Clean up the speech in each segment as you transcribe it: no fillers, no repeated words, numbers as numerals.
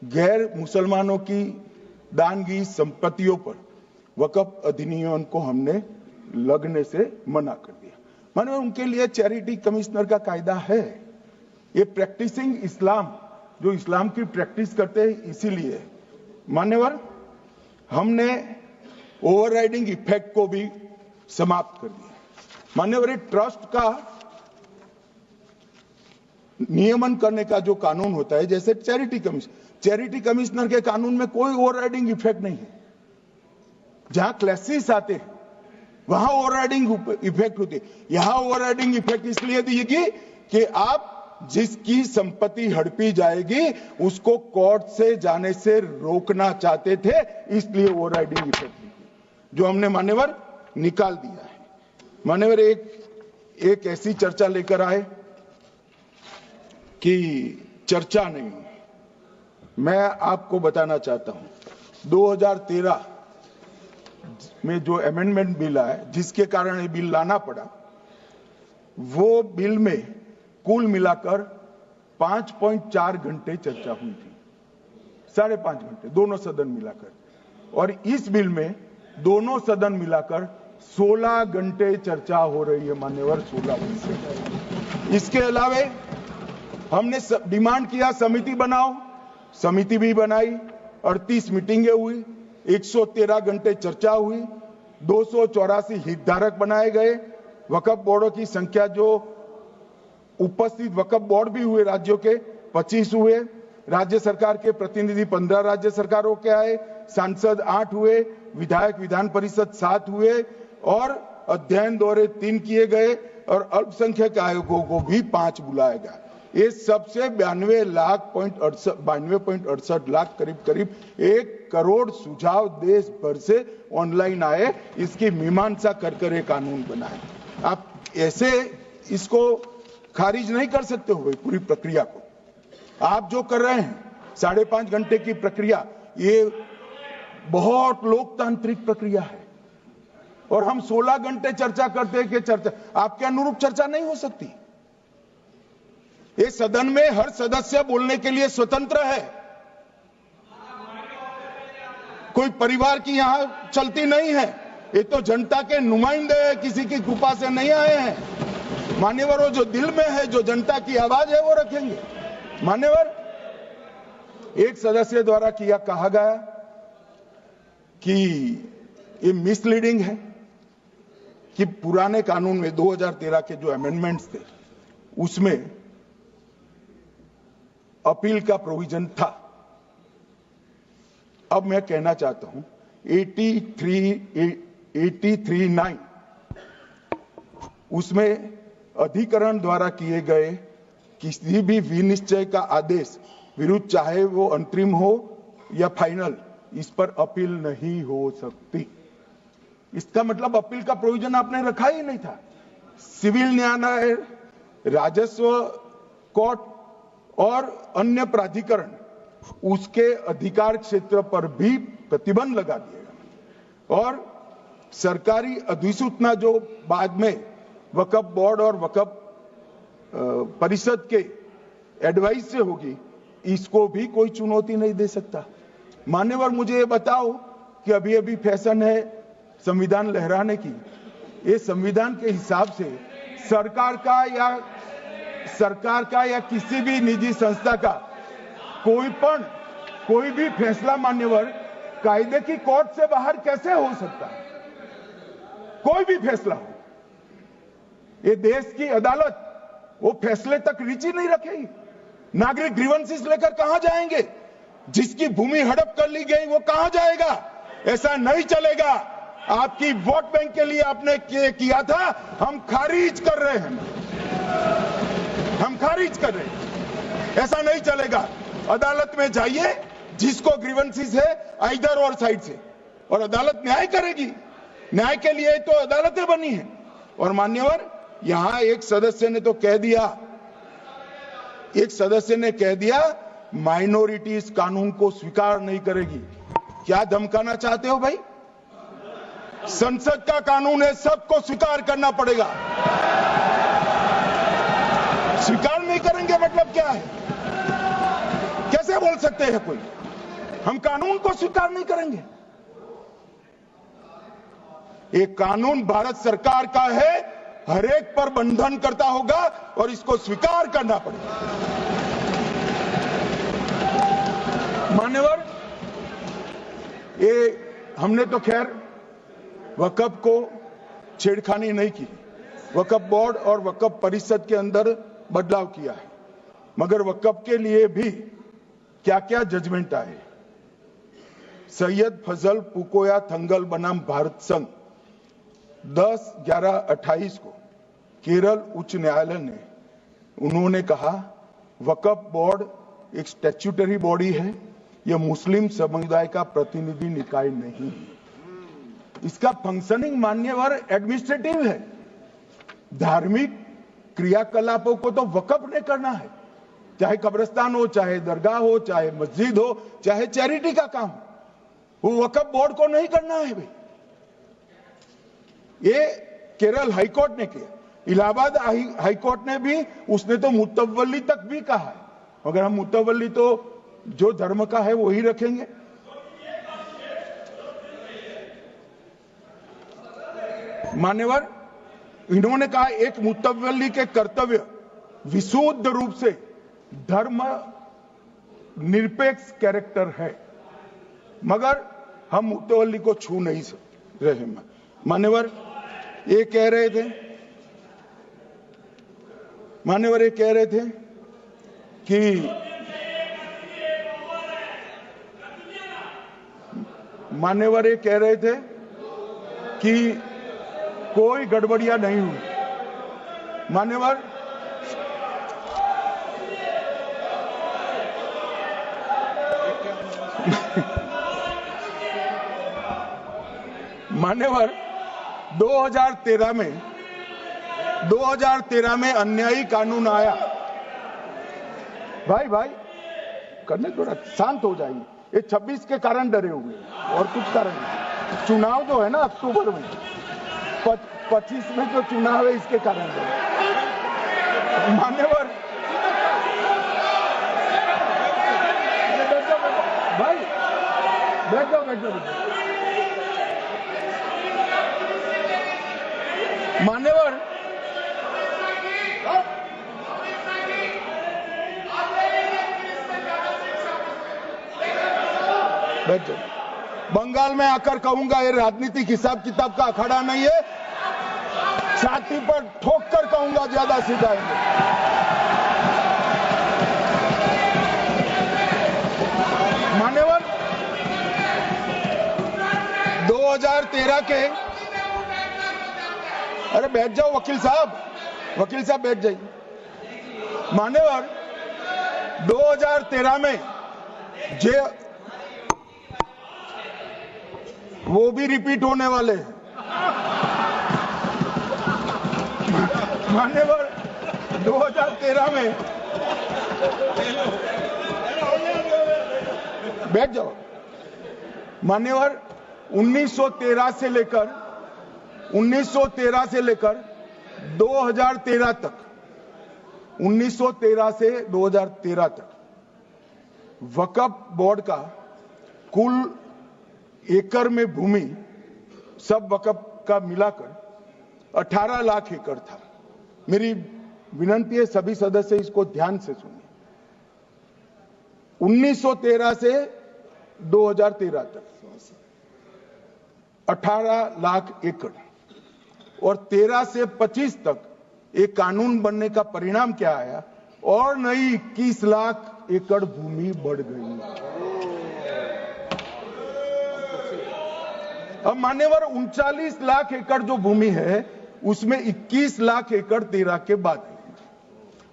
गैर मुसलमानों की दानगी संपत्तियों पर वक्फ अधिनियम को हमने लगने से मना कर दिया। माने उनके लिए चैरिटी कमिश्नर का कायदा है। ये प्रैक्टिसिंग इस्लाम, जो इस्लाम की प्रैक्टिस करते हैं, इसीलिए मान्यवर हमने ओवरराइडिंग इफेक्ट को भी समाप्त कर दिया। मान्यवर ये ट्रस्ट का नियमन करने का जो कानून होता है, जैसे चैरिटी कमिश्नर के कानून में कोई ओवरराइडिंग इफेक्ट नहीं है। जहां क्लासेस आते हैं वहां ओवरराइडिंग इफेक्ट होती है। यहां ओवरराइडिंग इफेक्ट इसलिए देगी कि आप जिसकी संपत्ति हड़पी जाएगी उसको कोर्ट से जाने से रोकना चाहते थे, इसलिए ओवरराइडिंग इफेक्ट जो हमने मान्यवर निकाल दिया है। मान्यवर एक ऐसी चर्चा लेकर आए कि चर्चा नहीं, मैं आपको बताना चाहता हूं 2013 में जो अमेंडमेंट बिल आया, जिसके कारण ये बिल लाना पड़ा, वो बिल में कुल मिलाकर 5.4 घंटे चर्चा हुई थी, 5.5 घंटे दोनों सदन मिलाकर। और इस बिल में दोनों सदन मिलाकर 16 घंटे चर्चा हो रही है मान्यवर, 16 घंटे। इसके अलावा हमने डिमांड किया समिति बनाओ, समिति भी बनाई, 38 मीटिंगें हुई, 113 घंटे चर्चा हुई, 284 हितधारक बनाए गए। वक्फ बोर्डों की संख्या जो उपस्थित वक्फ बोर्ड भी हुए राज्यों के 25 हुए, राज्य सरकार के प्रतिनिधि 15 राज्य सरकारों के आए, सांसद 8 हुए, विधायक विधान परिषद 7 हुए और अध्ययन दौरे 3 किए गए और अल्पसंख्यक आयोगों को भी 5 बुलाया गया। ये सबसे 92.68 लाख करीब 1 करोड़ सुझाव देश भर से ऑनलाइन आए। इसकी मीमांसा कर ये कानून बना है। आप ऐसे इसको खारिज नहीं कर सकते हो पूरी प्रक्रिया को। आप जो कर रहे हैं 5.5 घंटे की प्रक्रिया, ये बहुत लोकतांत्रिक प्रक्रिया है और हम 16 घंटे चर्चा करते हैं कि चर्चा आपके अनुरूप चर्चा नहीं हो सकती। ये सदन में हर सदस्य बोलने के लिए स्वतंत्र है, कोई परिवार की यहां चलती नहीं है। ये तो जनता के नुमाइंदे हैं, किसी की कृपा से नहीं आए हैं। मान्यवर वो जो दिल में है, जो जनता की आवाज है, वो रखेंगे। मान्यवर एक सदस्य द्वारा कहा गया कि ये मिसलीडिंग है कि पुराने कानून में 2013 के जो अमेंडमेंट्स थे उसमें अपील का प्रोविजन था। अब मैं कहना चाहता हूं 83(9) उसमें अधिकरण द्वारा किए गए किसी भी विनिश्चय का आदेश विरुद्ध, चाहे वो अंतरिम हो या फाइनल, इस पर अपील नहीं हो सकती। इसका मतलब अपील का प्रोविजन आपने रखा ही नहीं था। सिविल न्यायालय, राजस्व कोर्ट और अन्य प्राधिकरण उसके अधिकार क्षेत्र पर भी प्रतिबंध लगा दिएगा और सरकारी अधिसूचना जो बाद में वक्फ बोर्ड और वक्फ परिषद के एडवाइस से होगी, इसको भी कोई चुनौती नहीं दे सकता। मान्यवर मुझे ये बताओ कि अभी अभी फैशन है संविधान लहराने की, ये संविधान के हिसाब से सरकार का या किसी भी निजी संस्था का कोई भी फैसला मान्यवर कायदे की कोर्ट से बाहर कैसे हो सकता है? कोई भी फैसला हो, ये देश की अदालत वो फैसले तक रुचि नहीं रखेगी। नागरिक ग्रीवेंसेस लेकर कहां जाएंगे? जिसकी भूमि हड़प कर ली गई वो कहां जाएगा? ऐसा नहीं चलेगा। आपकी वोट बैंक के लिए आपने किया था, हम खारिज कर रहे हैं, हम खारिज कर रहे हैं। ऐसा नहीं चलेगा। अदालत में जाइए, जिसको ग्रीवेंसेस है आइदर और साइड से, और अदालत न्याय करेगी। न्याय के लिए तो अदालतें बनी है। और मान्यवर यहां एक सदस्य ने कह दिया माइनॉरिटी इस कानून को स्वीकार नहीं करेगी। क्या धमकाना चाहते हो भाई? संसद का कानून है, सबको स्वीकार करना पड़ेगा। स्वीकार नहीं करेंगे मतलब क्या है? कैसे बोल सकते हैं कोई? हम कानून को स्वीकार नहीं करेंगे। ये कानून भारत सरकार का है, हर एक पर बंधन करता होगा और इसको स्वीकार करना पड़ेगा। मान्यवर, ये हमने तो खैर वक्फ को छेड़खानी नहीं की, वक्फ बोर्ड और वक्फ परिषद के अंदर बदलाव किया है, मगर वक्फ के लिए भी क्या क्या जजमेंट आए। सैयद फजल पुकोया थंगल बनाम भारत संघ 10/11/28 को केरल उच्च न्यायालय ने उन्होंने कहा वक्फ बोर्ड एक स्टैट्यूटरी बॉडी है, यह मुस्लिम समुदाय का प्रतिनिधि निकाय नहीं है। इसका फंक्शनिंग मान्यवर एडमिनिस्ट्रेटिव है। धार्मिक क्रियाकलापों को तो वक्फ ने करना है, चाहे कब्रिस्तान हो, चाहे दरगाह हो, चाहे मस्जिद हो, चाहे चैरिटी का काम, वो वक्फ बोर्ड को नहीं करना है भाई। ये केरल हाईकोर्ट ने किया, इलाहाबाद हाईकोर्ट ने भी, उसने तो मुतवल्ली तक भी कहा है, मगर हम मुतवल्ली तो जो धर्म का है वही रखेंगे। मान्यवर, इन्होंने कहा एक मुतवल्ली के कर्तव्य विशुद्ध रूप से धर्म निरपेक्ष कैरेक्टर है, मगर हम मुतवल्ली को छू नहीं रहे। मान्यवर ये कह रहे थे, मान्यवर ये कह रहे थे कि मान्यवर ये कह रहे थे कि कोई गड़बड़ियां नहीं हुई। मान्यवर, मान्यवर 2013 में अन्यायी कानून आया। भाई करने थोड़ा शांत हो जाइए। ये 26 के कारण डरे हुए और कुछ कारण नहीं। चुनाव जो है ना अक्टूबर में, 25 में जो चुनाव है इसके कारण डरे। मान्यवर भाई बैठ जाओ। मान्यवर बैठ जाओ। बंगाल में आकर कहूंगा ये राजनीतिक हिसाब किताब का अखाड़ा नहीं है, छाती पर ठोक कर कहूंगा, ज्यादा सीधा है। मान्यवर 2013 के, अरे बैठ जाओ वकील साहब बैठ जाइए। मान्यवर 2013 में जे वो भी रिपीट होने वाले हैं। मान्यवर 2013 में बैठ जाओ। मान्यवर 1913 से लेकर 2013 तक 1913 से 2013 तक वक्फ बोर्ड का कुल एकड़ में भूमि सब वक्फ का मिलाकर 18 लाख एकड़ था। मेरी विनंती है सभी सदस्य इसको ध्यान से सुनिए। 1913 से 2013 तक 18 लाख एकड़ और 13 से 25 तक एक कानून बनने का परिणाम क्या आया, और नई 21 लाख एकड़ भूमि बढ़ गई। अब मान्यवर 39 लाख एकड़ जो भूमि है उसमें 21 लाख एकड़ 13 के बाद है।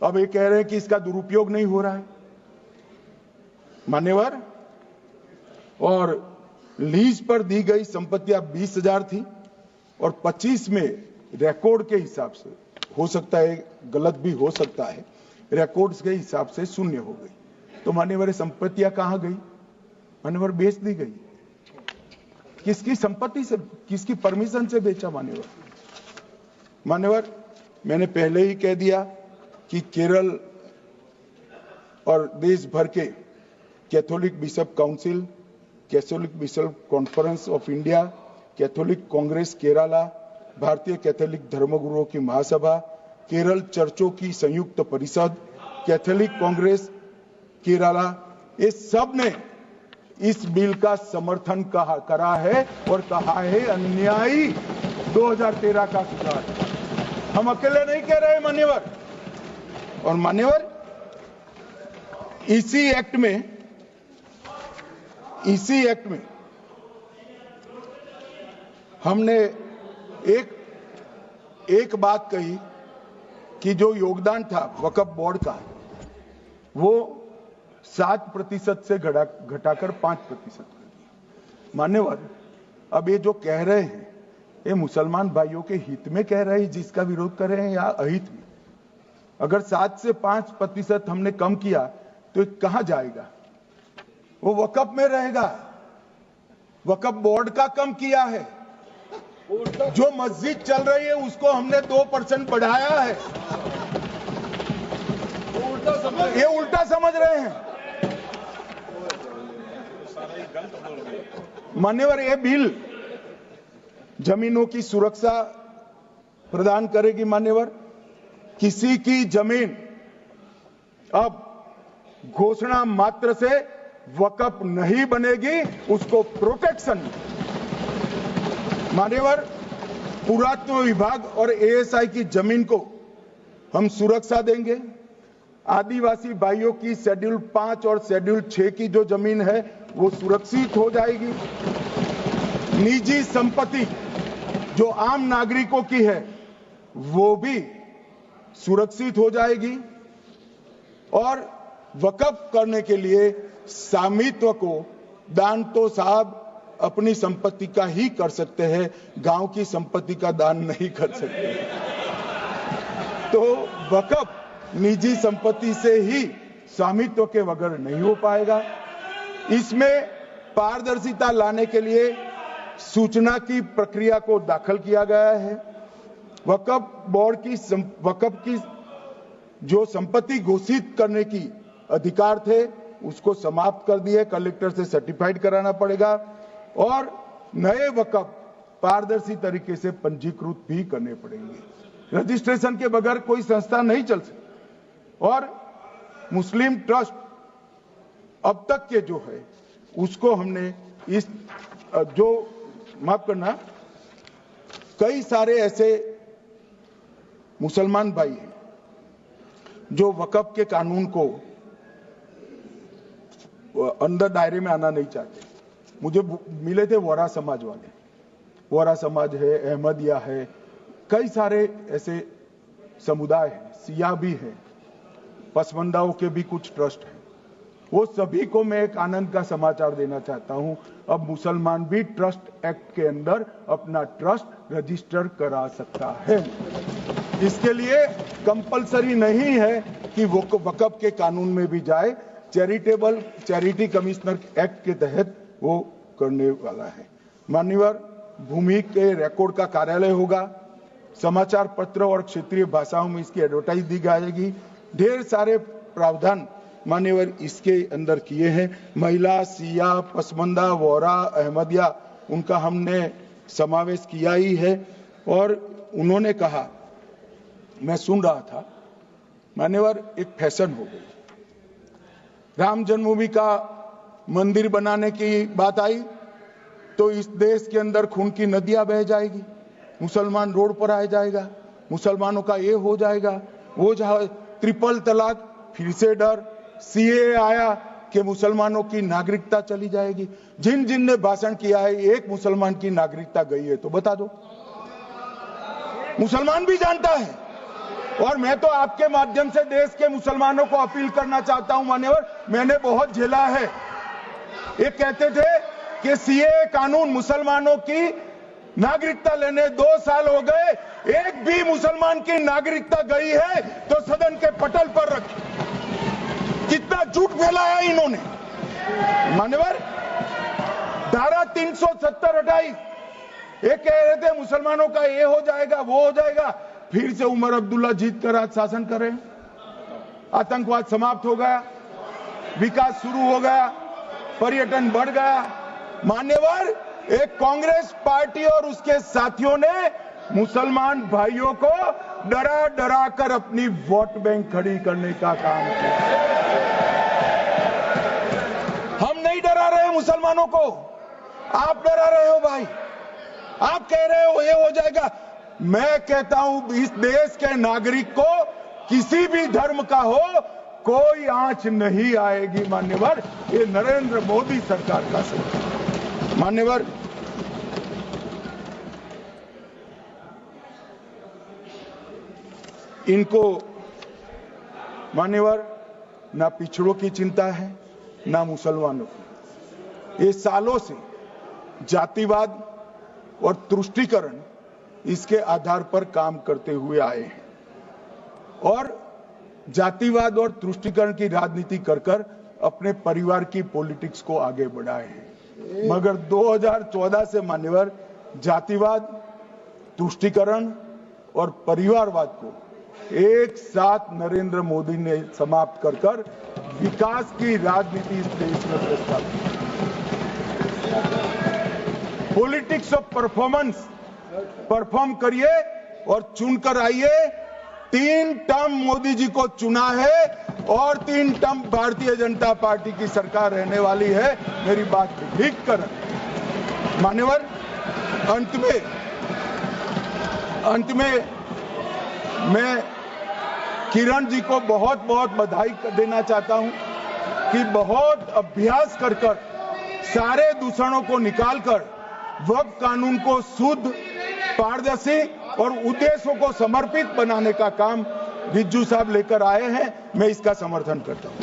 अब ये कह रहे हैं कि इसका दुरुपयोग नहीं हो रहा है। मान्यवर, और लीज पर दी गई संपत्तियां 20,000 थी और 25 में रिकॉर्ड के हिसाब से, हो सकता है गलत भी हो सकता है, रिकॉर्ड्स के हिसाब से शून्य हो गई। तो मान्यवर संपत्तियां कहां गई? मान्यवर बेच दी गई। किसकी संपत्ति से, किसकी परमिशन से बेचा? मान्यवर मैंने पहले ही कह दिया कि केरल और देश भर के Catholic bishop council, Catholic bishop conference of India, Catholic Congress Kerala, भारतीय कैथोलिक धर्मगुरुओं की महासभा, केरल चर्चों की संयुक्त परिषद, कैथोलिक कांग्रेस केरला, ये सब ने इस बिल का समर्थन करा है और कहा है अन्यायी 2013 का सुधार। हम अकेले नहीं कह रहे मान्यवर। और मान्यवर, इसी एक्ट में हमने एक बात कही कि जो योगदान था वक्फ बोर्ड का वो 7% से घटाकर 5% कर दिया। मान्यवर, अब ये जो कह रहे हैं ये मुसलमान भाइयों के हित में कह रहे हैं जिसका विरोध कर रहे हैं या अहित में? अगर 7 से 5% हमने कम किया तो कहां जाएगा? वो वक्फ में रहेगा। वक्फ बोर्ड का कम किया है। जो मस्जिद चल रही है उसको हमने 2% बढ़ाया है। ये उल्टा समझ रहे हैं मान्यवर। ये बिल जमीनों की सुरक्षा प्रदान करेगी मान्यवर। किसी की जमीन अब घोषणा मात्र से वक्फ नहीं बनेगी, उसको प्रोटेक्शन मान्यवर। पुरातत्व विभाग और एएसआई की जमीन को हम सुरक्षा देंगे। आदिवासी भाइयों की शेड्यूल 5 और शेड्यूल 6 की जो जमीन है वो सुरक्षित हो जाएगी। निजी संपत्ति जो आम नागरिकों की है वो भी सुरक्षित हो जाएगी। और वक्फ करने के लिए स्वामित्व को दान तो साहब अपनी संपत्ति का ही कर सकते हैं, गांव की संपत्ति का दान नहीं कर सकते। तो वक्फ निजी संपत्ति से ही स्वामित्व के बगैर नहीं हो पाएगा। इसमें पारदर्शिता लाने के लिए सूचना की प्रक्रिया को दाखिल किया गया है। वक्फ बोर्ड की वक्फ की जो संपत्ति घोषित करने की अधिकार थे उसको समाप्त कर दिए। कलेक्टर से सर्टिफाइड कराना पड़ेगा और नए वक्फ पारदर्शी तरीके से पंजीकृत भी करने पड़ेंगे। रजिस्ट्रेशन के बगैर कोई संस्था नहीं चल सकती। और मुस्लिम ट्रस्ट अब तक के जो है उसको हमने इस जो माफ करना, कई सारे ऐसे मुसलमान भाई हैं जो वक्फ के कानून को अंदर दायरे में आना नहीं चाहते। मुझे मिले थे वोरा समाज वाले, वोरा समाज है, अहमदिया है, कई सारे ऐसे समुदाय हैं, सिया भी है, पसमंदाओं के भी कुछ ट्रस्ट हैं। वो सभी को मैं एक आनंद का समाचार देना चाहता हूं, अब मुसलमान भी ट्रस्ट एक्ट के अंदर अपना ट्रस्ट रजिस्टर करा सकता है। इसके लिए कंपलसरी नहीं है कि वो वक्फ के कानून में भी जाए, चैरिटी कमिश्नर एक्ट के तहत वो करने वाला है। मान्यवर, भूमि के रिकॉर्ड का कार्यालय होगा, समाचार पत्र और क्षेत्रीय भाषाओं में इसकी एडवर्टाइज दी जाएगी। ढेर सारे प्रावधान मान्यवर इसके अंदर किए हैं। महिला, सिया, पसमंदा, वोरा, अहमदिया, उनका हमने समावेश किया ही है। और उन्होंने कहा, मैं सुन रहा था मान्यवर, एक फैशन हो गई, राम जन्मभूमि का मंदिर बनाने की बात आई तो इस देश के अंदर खून की नदियां बह जाएगी, मुसलमान रोड पर आ जाएगा, मुसलमानों का ये हो जाएगा, वो ट्रिपल तलाक, फिर से डर, सीए आया कि मुसलमानों की नागरिकता चली जाएगी। जिन जिन ने भाषण किया है, एक मुसलमान की नागरिकता गई है तो बता दो। मुसलमान भी जानता है। और मैं तो आपके माध्यम से देश के मुसलमानों को अपील करना चाहता हूं मान्यवर, मैंने बहुत झेला है। ये कहते थे कि सीए कानून मुसलमानों की नागरिकता लेने 2 साल हो गए, एक भी मुसलमान की नागरिकता गई है तो सदन के पटल पर रखी। कितना झूठ फैलाया इन्होंने। मान्यवर, धारा 370 हटाई, ये कह रहे थे मुसलमानों का ये हो जाएगा, वो हो जाएगा, फिर से उमर अब्दुल्ला जीत कर आज शासन कर रहे हैं। आतंकवाद समाप्त हो गया। विकास शुरू हो गया, पर्यटन बढ़ गया। मान्यवर, एक कांग्रेस पार्टी और उसके साथियों ने मुसलमान भाइयों को डरा डरा कर अपनी वोट बैंक खड़ी करने का काम किया। हम नहीं डरा रहे मुसलमानों को, आप डरा रहे हो भाई। आप कह रहे हो ये हो जाएगा। मैं कहता हूं इस देश के नागरिक को किसी भी धर्म का हो कोई आंच नहीं आएगी। मान्यवर, ये नरेंद्र मोदी सरकार का सरकार। मान्यवर, इनको मान्यवर ना पिछड़ों की चिंता है ना मुसलमानों की। ये सालों से जातिवाद और तुष्टीकरण इसके आधार पर काम करते हुए आए हैं और जातिवाद और तुष्टीकरण की राजनीति कर कर अपने परिवार की पॉलिटिक्स को आगे बढ़ाए हैं। मगर 2014 से मान्यवर जातिवाद, तुष्टीकरण और परिवारवाद को एक साथ नरेंद्र मोदी ने समाप्त कर कर विकास की राजनीति इस देश में प्रस्तावित की। पॉलिटिक्स ऑफ परफॉर्मेंस, परफॉर्म करिए और चुनकर आइए। 3 टर्म मोदी जी को चुना है और 3 टर्म भारतीय जनता पार्टी की सरकार रहने वाली है। मेरी बात ठीक कर। मान्यवर, अंत में मैं किरण जी को बहुत बहुत बधाई देना चाहता हूं कि बहुत अभ्यास कर कर सारे दूषणों को निकालकर वक्फ कानून को शुद्ध, पारदर्शी और उद्देश्यों को समर्पित बनाने का काम रिज्जू साहब लेकर आए हैं। मैं इसका समर्थन करता हूं।